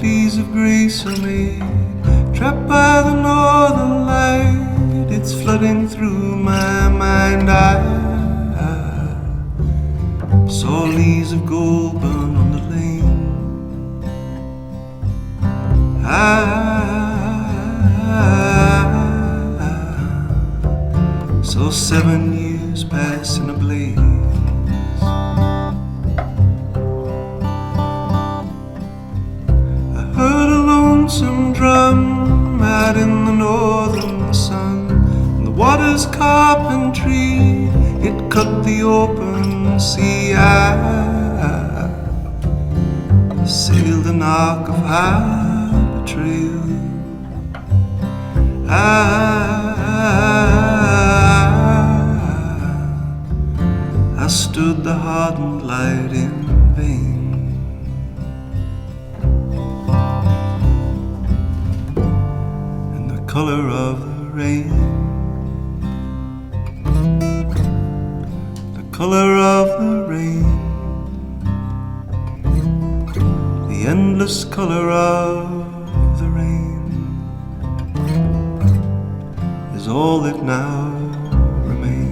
pleas of grace are made. Trapped by the northern light, it's flooding through my mind. I saw leaves of gold burn on the lane. I saw 7 years pass in a blaze. I heard a lonesome drum out in the northern sun, and the water's carpentry, it cut the open sea. I sailed an arc of high betrayal. I stood the hardened light in vain. And the color of the rain, the color of the rain, the endless color of the rain is all that now remains.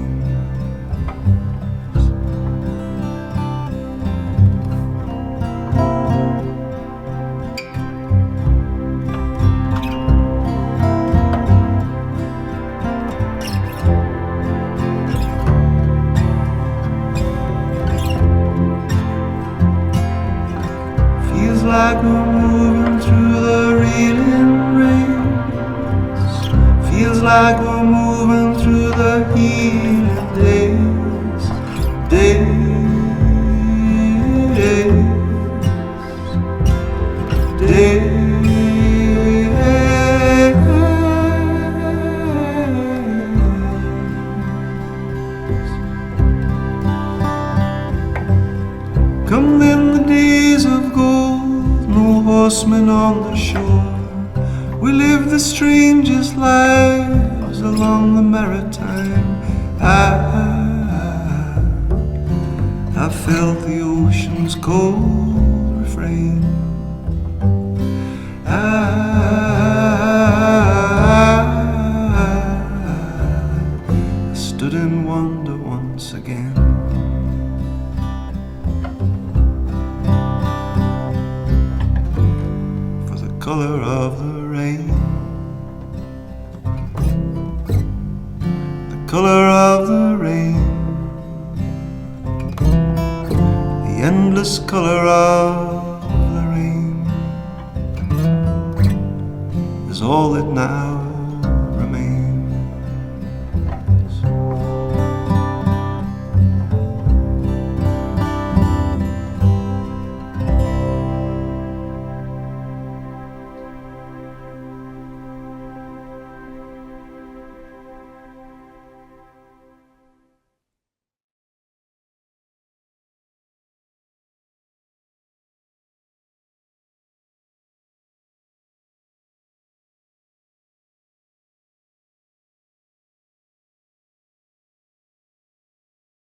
Feels like we're moving through the reeling rains. Feels like we're moving through the healing days. Come then the days of gold, no horsemen on the shore. We live the strangest lives along the maritime. I felt the ocean's cold refrain. I stood in wonder once again. For the color of the rain, the color of the rain, the endless color of the rain is all that now